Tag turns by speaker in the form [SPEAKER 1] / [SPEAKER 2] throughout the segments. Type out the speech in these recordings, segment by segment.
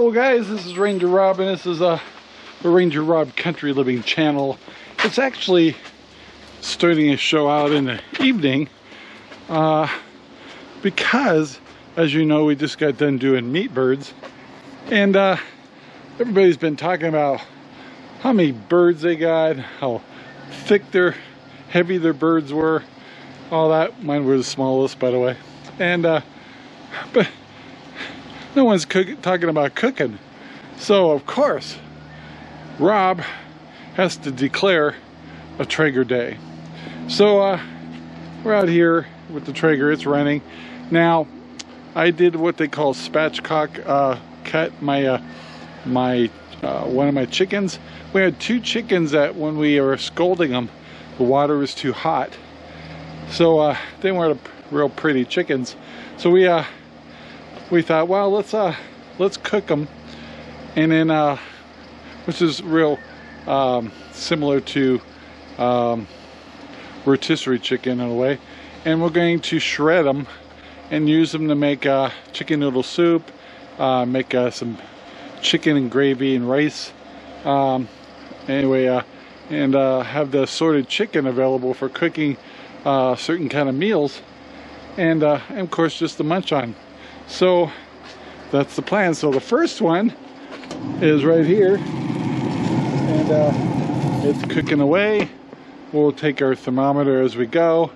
[SPEAKER 1] Hello guys, this is Rangerrob, and this is a Rangerrob Country Living channel. It's actually starting a show out in the evening because, as you know, we just got done doing meat birds, and everybody's been talking about how many birds they got, how thick heavy their birds were, all that. Mine were the smallest, by the way, and but no one's talking about cooking. So of course Rob has to declare a Traeger day. So we're out here with the Traeger. It's running now. I did what they call spatchcock, cut my one of my chickens. We had two chickens that when we were scalding them, the water was too hot, so they weren't real pretty chickens. So we thought, well, let's cook them, and then which is real similar to rotisserie chicken in a way, and we're going to shred them and use them to make chicken noodle soup, make some chicken and gravy and rice, anyway, and have the assorted chicken available for cooking certain kind of meals, and of course just to munch on. So that's the plan. So the first one is right here, and it's cooking away. We'll take our thermometer as we go,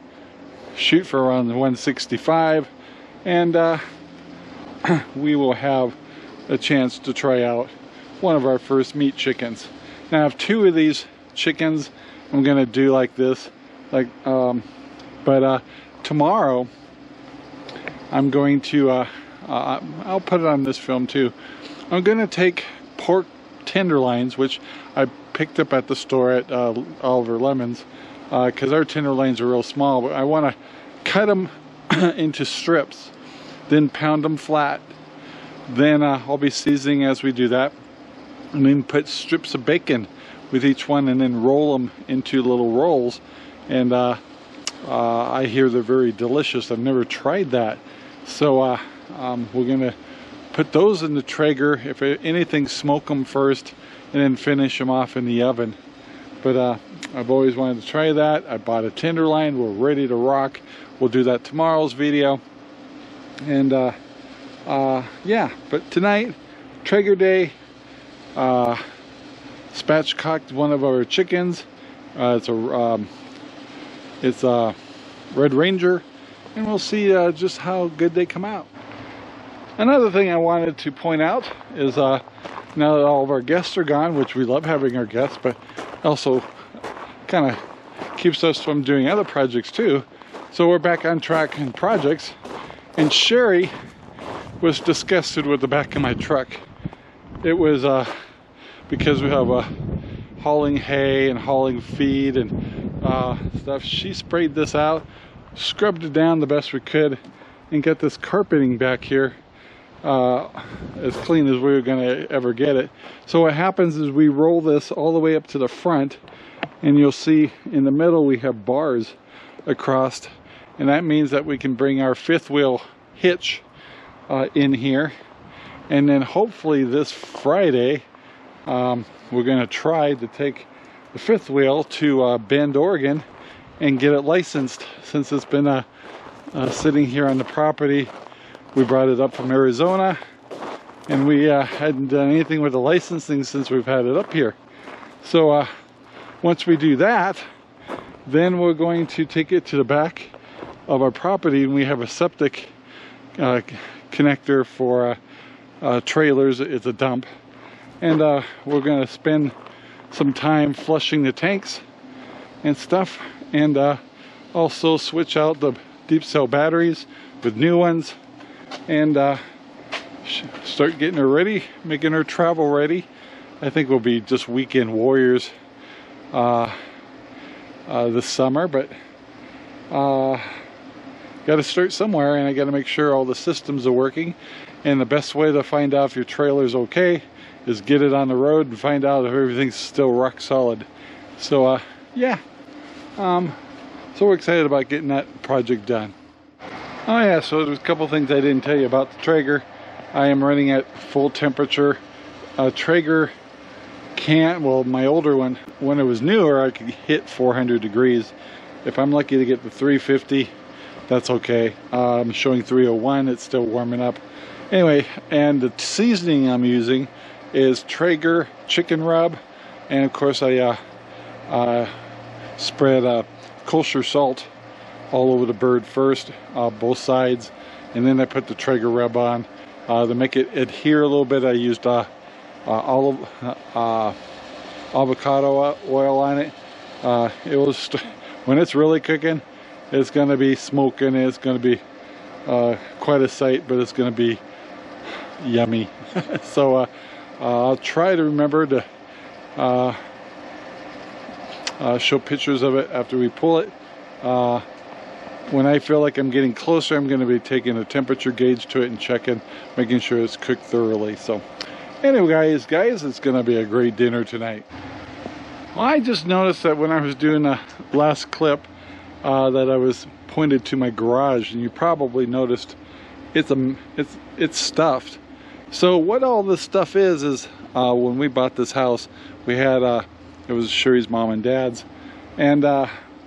[SPEAKER 1] shoot for around 165, and we will have a chance to try out one of our first meat chickens. Now I have two of these chickens. I'm gonna do like this, but tomorrow I'm going to I'll put it on this film too. I'm gonna take Port Tenderloins, which I picked up at the store at Oliver Lemons, because our tenderloins are real small, but I want to cut them into strips, then pound them flat. Then I'll be seasoning as we do that, and then put strips of bacon with each one, and then roll them into little rolls. And I hear they're very delicious. I've never tried that, so we're gonna put those in the Traeger. If anything, smoke them first and then finish them off in the oven. But I've always wanted to try that. I bought a tenderloin. We're ready to rock. We'll do that tomorrow's video. And yeah, but tonight, Traeger day. Spatchcocked one of our chickens. It's a Red Ranger, and we'll see just how good they come out. Another thing I wanted to point out is now that all of our guests are gone, which we love having our guests, but also kind of keeps us from doing other projects too. So we're back on track in projects, and Sherry was disgusted with the back of my truck. It was because we have hauling hay and hauling feed and stuff. She sprayed this out, scrubbed it down the best we could, and got this carpeting back here as clean as we were going to ever get it. So what happens is we roll this all the way up to the front, and you'll see in the middle we have bars across, and that means that we can bring our fifth wheel hitch in here. And then hopefully this Friday we're going to try to take the fifth wheel to Bend, Oregon, and get it licensed, since it's been sitting here on the property. We brought it up from Arizona, and we hadn't done anything with the licensing since we've had it up here. So once we do that, then we're going to take it to the back of our property, and we have a septic connector for trailers. It's a dump, and we're going to spend some time flushing the tanks and stuff, and also switch out the deep cell batteries with new ones, and start getting her ready, making her travel ready. I think we'll be just weekend warriors this summer, but got to start somewhere, and I got to make sure all the systems are working. And the best way to find out if your trailer's okay is get it on the road and find out if everything's still rock solid. So yeah, so we're excited about getting that project done. Oh yeah, so there's a couple things I didn't tell you about the Traeger. I am running at full temperature. Traeger can't, well, my older one, when it was newer, I could hit 400 degrees. If I'm lucky to get to 350, that's okay. I'm showing 301, it's still warming up. Anyway, and the seasoning I'm using is Traeger chicken rub, and of course I spread kosher salt all over the bird first, both sides, and then I put the Traeger rub on to make it adhere a little bit. I used avocado oil on it. It was, when it's really cooking, it's going to be smoking. It's going to be quite a sight, but it's going to be yummy. So I'll try to remember to show pictures of it after we pull it. When I feel like I'm getting closer, I'm going to be taking a temperature gauge to it and checking, making sure it's cooked thoroughly. So anyway, guys, it's going to be a great dinner tonight. Well, I just noticed that when I was doing the last clip that I was pointed to my garage, and you probably noticed it's stuffed. So what all this stuff is when we bought this house, we had it was Sherry's mom and dad's, and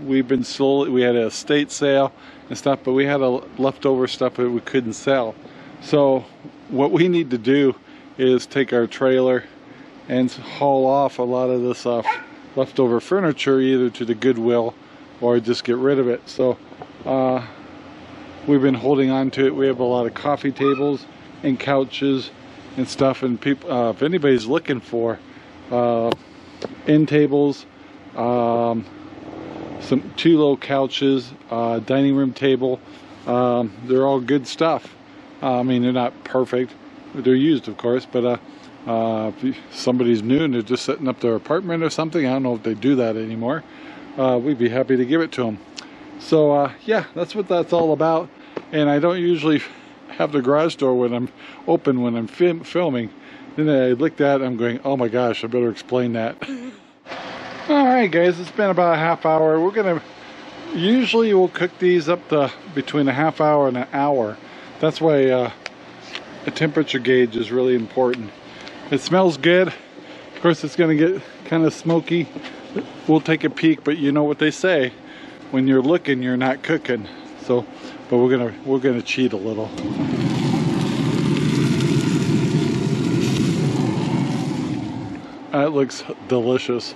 [SPEAKER 1] we've been slowly, we had an estate sale and stuff, but we had a leftover stuff that we couldn't sell. So what we need to do is take our trailer and haul off a lot of this leftover furniture, either to the Goodwill or just get rid of it. So we've been holding on to it. We have a lot of coffee tables and couches and stuff, and people, if anybody's looking for end tables, some 2 low couches, dining room table, they're all good stuff. I mean, they're not perfect, they're used, of course, but if somebody's new and they're just setting up their apartment or something, I don't know if they do that anymore, we'd be happy to give it to them. So yeah, that's what that's all about. And I don't usually have the garage door when I'm open when I'm filming. Then I looked at it, I'm going, oh my gosh, I better explain that. Alright guys, it's been about a half hour. We're gonna, usually we'll cook these up to between a half hour and an hour. That's why a temperature gauge is really important. It smells good. Of course it's gonna get kind of smoky. We'll take a peek, but you know what they say, when you're looking, you're not cooking. So, but we're gonna cheat a little. That looks delicious.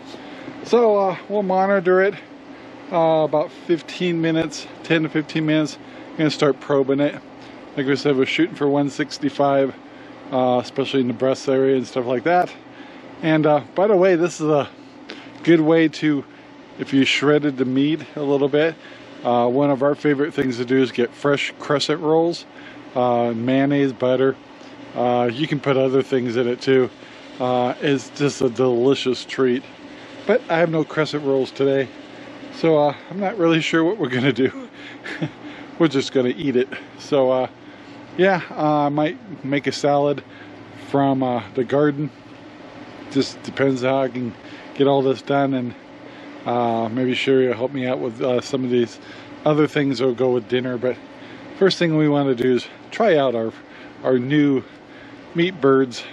[SPEAKER 1] So we'll monitor it about 15 minutes, 10 to 15 minutes. I'm gonna start probing it. Like I said, we're shooting for 165, especially in the breast area and stuff like that. And by the way, this is a good way to, if you shredded the meat a little bit, one of our favorite things to do is get fresh crescent rolls, mayonnaise, butter. You can put other things in it too. It's just a delicious treat. But I have no crescent rolls today, so I'm not really sure what we're gonna do. We're just gonna eat it. So yeah, I might make a salad from the garden. Just depends how I can get all this done, and maybe Sherry will help me out with some of these other things that will go with dinner. But first thing we want to do is try out our new meat birds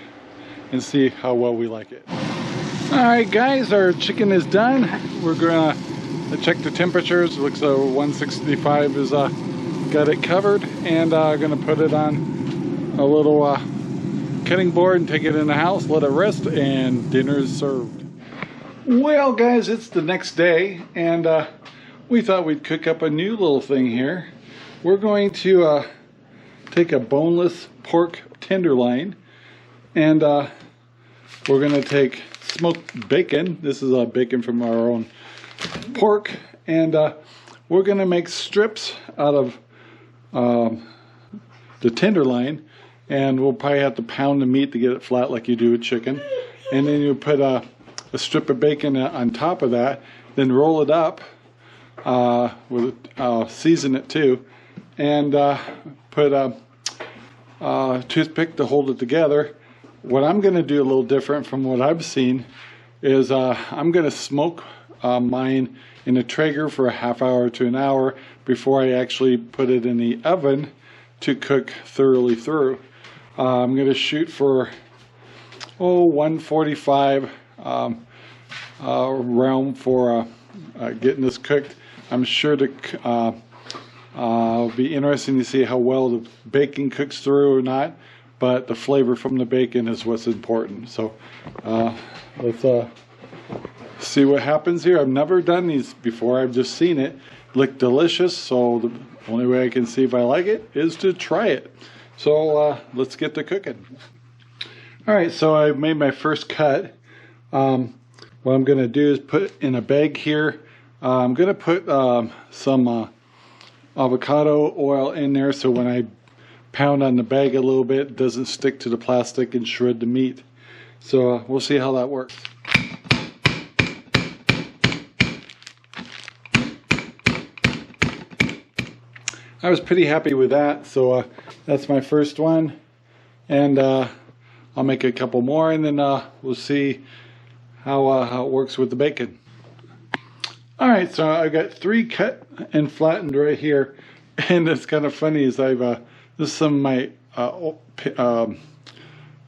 [SPEAKER 1] and see how well we like it. Alright guys, our chicken is done. We're gonna check the temperatures. It looks like 165 is got it covered, and gonna put it on a little cutting board and take it in the house, let it rest, and dinner is served. Well guys, it's the next day, and we thought we'd cook up a new little thing here. We're going to take a boneless pork tenderloin, and we're going to take smoked bacon. This is bacon from our own pork, and we're going to make strips out of the tenderloin, and we'll probably have to pound the meat to get it flat like you do with chicken. And then you put a strip of bacon on top of that, then roll it up, season it too, and put a toothpick to hold it together. What I'm going to do a little different from what I've seen is I'm going to smoke mine in a Traeger for a half hour to an hour before I actually put it in the oven to cook thoroughly through. I'm going to shoot for 145 realm for getting this cooked. I'm sure to be interesting to see how well the bacon cooks through or not, but the flavor from the bacon is what's important. So let's see what happens here. I've never done these before. I've just seen it look delicious, so the only way I can see if I like it is to try it. So let's get to cooking. Alright, so I made my first cut. What I'm going to do is put in a bag here. I'm going to put some avocado oil in there so when I pound on the bag a little bit, it doesn't stick to the plastic and shred the meat. So we'll see how that works. I was pretty happy with that, so that's my first one, and I'll make a couple more, and then we'll see how it works with the bacon. Alright, so I got 3 cut and flattened right here, and it's kind of funny is I've this is some of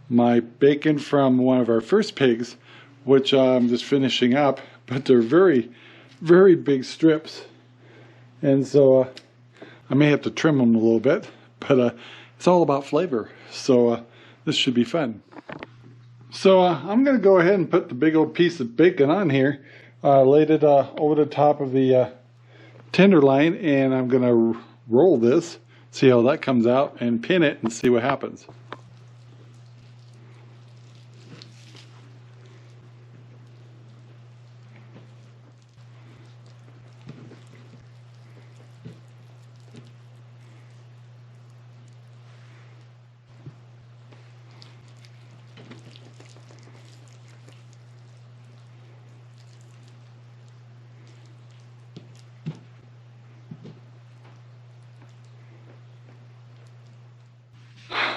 [SPEAKER 1] my bacon from one of our first pigs, which I'm just finishing up, but they're very, very big strips, and so I may have to trim them a little bit, but it's all about flavor, so this should be fun. So I'm going to go ahead and put the big old piece of bacon on here, laid it over the top of the tenderloin, and I'm going to roll this, see how that comes out, and pin it and see what happens.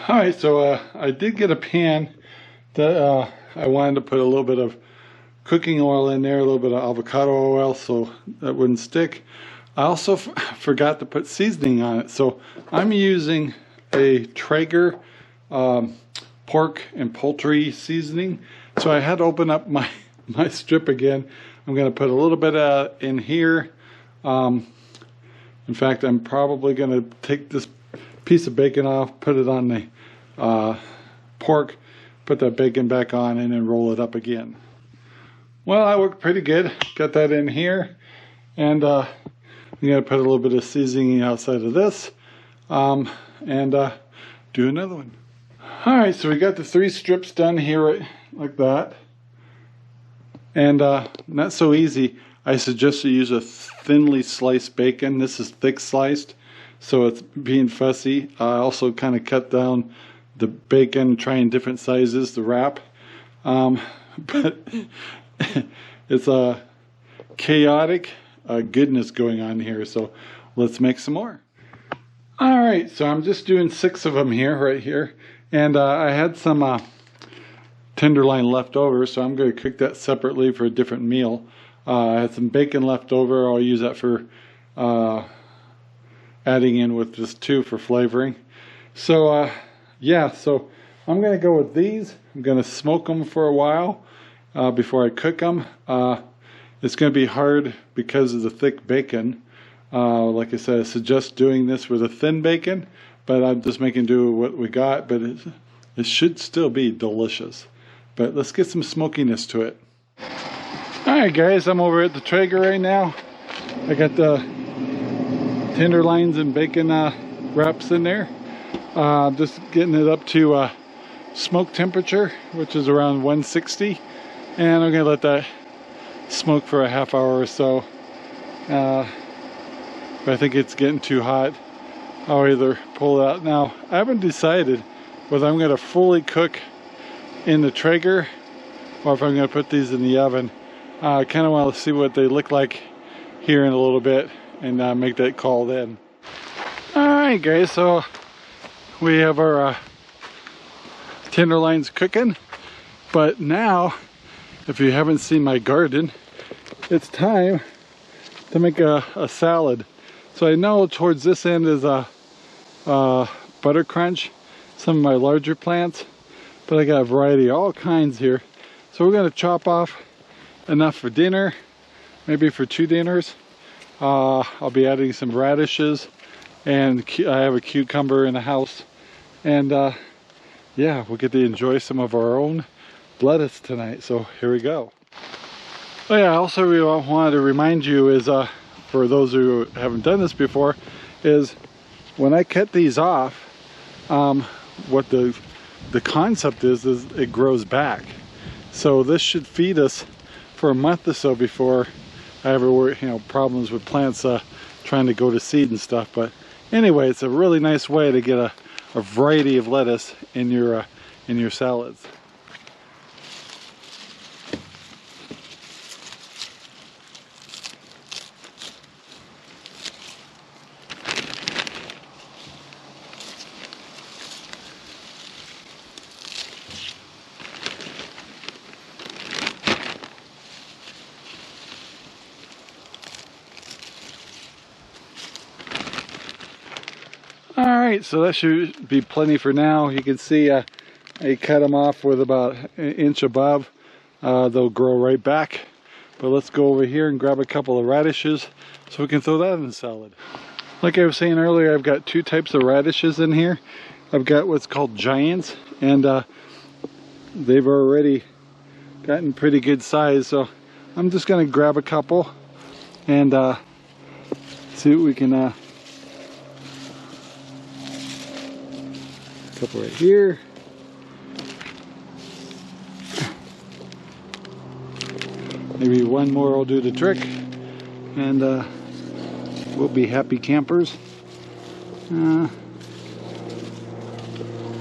[SPEAKER 1] Alright, so I did get a pan that I wanted to put a little bit of cooking oil in there, a little bit of avocado oil so that wouldn't stick. I also forgot to put seasoning on it, so I'm using a Traeger pork and poultry seasoning. So I had to open up my strip again. I'm going to put a little bit in here. In fact, I'm probably going to take this piece of bacon off, put it on the pork, put that bacon back on, and then roll it up again. Well, that worked pretty good. Got that in here, and I'm going to put a little bit of seasoning outside of this, and do another one. Alright, so we got the 3 strips done here right, like that, and not so easy. I suggest you use a thinly sliced bacon. This is thick sliced, so it's being fussy. I also kind of cut down the bacon, trying different sizes to wrap, but it's a chaotic goodness going on here, so let's make some more. Alright, so I'm just doing 6 of them here, right here, and I had some tenderloin left over, so I'm going to cook that separately for a different meal. I had some bacon left over. I'll use that for adding in with this too for flavoring. So yeah, so I'm going to go with these. I'm going to smoke them for a while before I cook them. It's going to be hard because of the thick bacon. Like I said, I suggest doing this with a thin bacon, but I'm just making do with what we got, but it should still be delicious. But let's get some smokiness to it. Alright guys, I'm over at the Traeger right now. I got the tenderloins and bacon wraps in there. Just getting it up to smoke temperature, which is around 160, and I'm going to let that smoke for a half hour or so. If I think it's getting too hot, I'll either pull it out. Now, I haven't decided whether I'm going to fully cook in the Traeger or if I'm going to put these in the oven. I kind of want to see what they look like here in a little bit and make that call then. Alright guys, so we have our tenderloins cooking, but now, if you haven't seen my garden, it's time to make a salad. So I know towards this end is a butter crunch, some of my larger plants, but I got a variety of all kinds here. So we're going to chop off enough for dinner, maybe for 2 dinners. I'll be adding some radishes, and I have a cucumber in the house, and yeah, we'll get to enjoy some of our own lettuce tonight. So here we go. Oh yeah, also we wanted to remind you is for those who haven't done this before, is when I cut these off, what the concept is it grows back. So this should feed us for a month or so before I ever worry, problems with plants trying to go to seed and stuff. But anyway, it's a really nice way to get a variety of lettuce in your salads. Alright, so that should be plenty for now. You can see I cut them off with about an inch above. They'll grow right back. But let's go over here and grab a couple of radishes so we can throw that in the salad. Like I was saying earlier, I've got 2 types of radishes in here. I've got what's called giants, and they've already gotten pretty good size. So I'm just going to grab a couple and see what we can... couple right here. Maybe one more will do the trick, and we'll be happy campers. Yeah,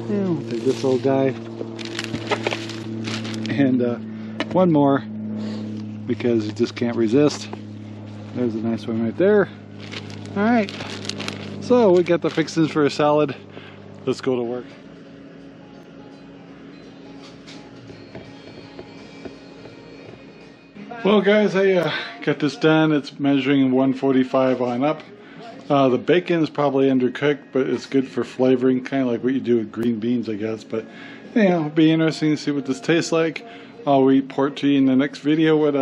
[SPEAKER 1] we'll take this old guy, and one more because you just can't resist. There's a nice one right there. All right, so we got the fixings for a salad. Let's go to work. Well guys, I got this done. It's measuring 145 on up. The bacon is probably undercooked, but it's good for flavoring, kind of like what you do with green beans, I guess. But it'll be interesting to see what this tastes like. I'll report to you in the next video what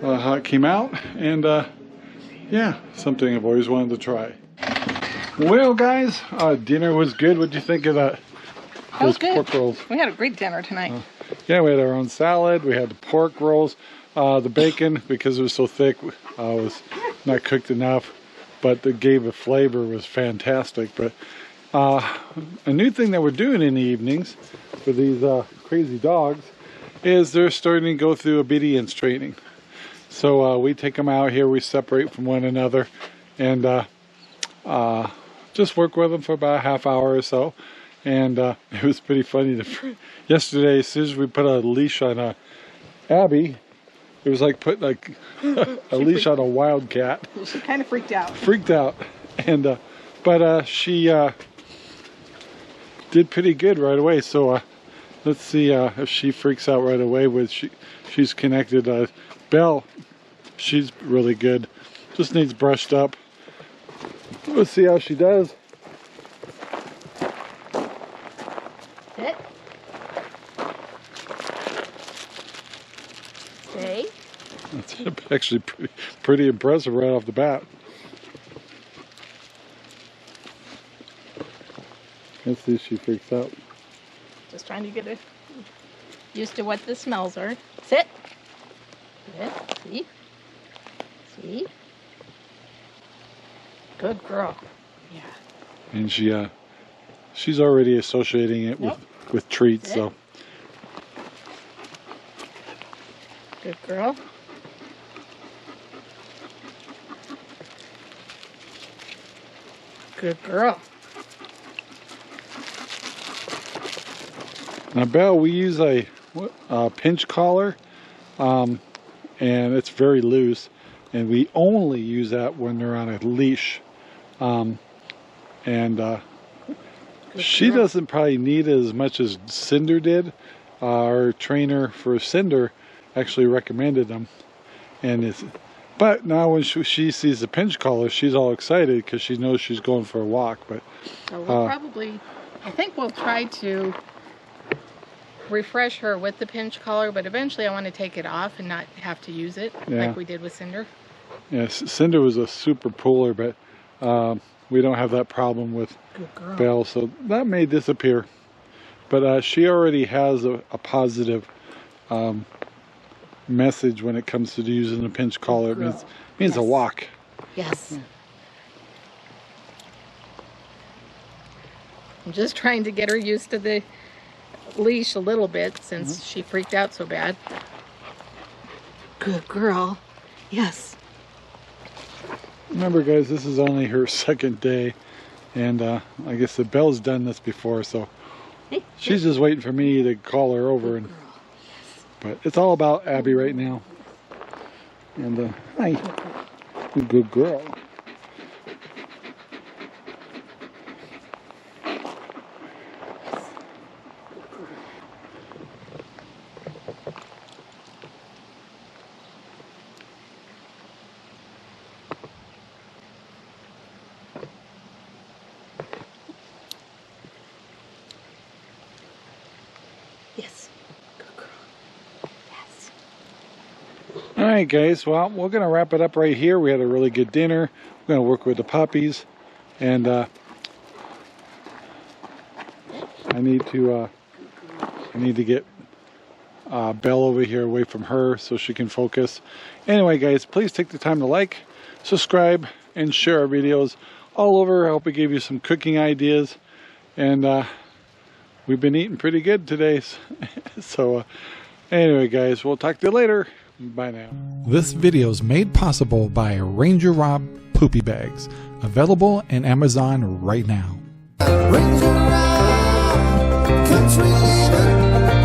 [SPEAKER 1] how it came out, and yeah, something I've always wanted to try. Well guys, dinner was good. What do you think of that?
[SPEAKER 2] That was good.
[SPEAKER 1] Pork rolls.
[SPEAKER 2] We had a great dinner tonight.
[SPEAKER 1] Yeah, we had our own salad. We had the pork rolls. The bacon, because it was so thick, was not cooked enough, but it gave a flavor, was fantastic. But a new thing that we're doing in the evenings for these crazy dogs is they're starting to go through obedience training. So we take them out here, we separate from one another, and just work with them for about a half hour or so. And it was pretty funny. Yesterday, as soon as we put a leash on Abby, it was like putting a leash on a wildcat.
[SPEAKER 2] She kind of freaked out.
[SPEAKER 1] Freaked out. And but she did pretty good right away. So let's see if she freaks out right away. She's connected. Belle, she's really good. Just needs brushed up. Let's see how she does.
[SPEAKER 2] Sit. Stay.
[SPEAKER 1] That's actually pretty impressive right off the bat. Let's see if she freaks out.
[SPEAKER 2] Just trying to get used to what the smells are. Sit. Sit. See? See? Good girl. Yeah.
[SPEAKER 1] And she's already associating it with treats. So.
[SPEAKER 2] Good girl. Good girl.
[SPEAKER 1] Now, Belle, we use a pinch collar, and it's very loose, and we only use that when they're on a leash. She doesn't probably need it as much as Cinder did. Our trainer for Cinder actually recommended them, but now when she sees the pinch collar, she's all excited because she knows she's going for a walk. But
[SPEAKER 2] so we'll probably I think we'll try to refresh her with the pinch collar, but eventually I want to take it off and not have to use it like we did with Cinder.
[SPEAKER 1] Yes, Cinder was a super puller, but we don't have that problem with Belle, so that may disappear. But she already has a positive message when it comes to using a pinch collar. It means a walk.
[SPEAKER 2] Yes. I'm just trying to get her used to the leash a little bit since she freaked out so bad. Good girl. Yes.
[SPEAKER 1] Remember, guys, this is only her second day, and I guess the Belle's done this before, so she's just waiting for me to call her over. And but it's all about Abby right now. And hi, good girl.
[SPEAKER 2] Yes. Good girl. Yes.
[SPEAKER 1] All right, guys. Well, we're going to wrap it up right here. We had a really good dinner. We're going to work with the puppies. And I need to get Belle over here away from her so she can focus. Anyway, guys, please take the time to like, subscribe, and share our videos all over. I hope it gave you some cooking ideas. And we've been eating pretty good today. So anyway, guys, we'll talk to you later. Bye now. This video is made possible by Rangerrob Poopy Bags, available in Amazon right now.
[SPEAKER 3] Rangerrob, country living.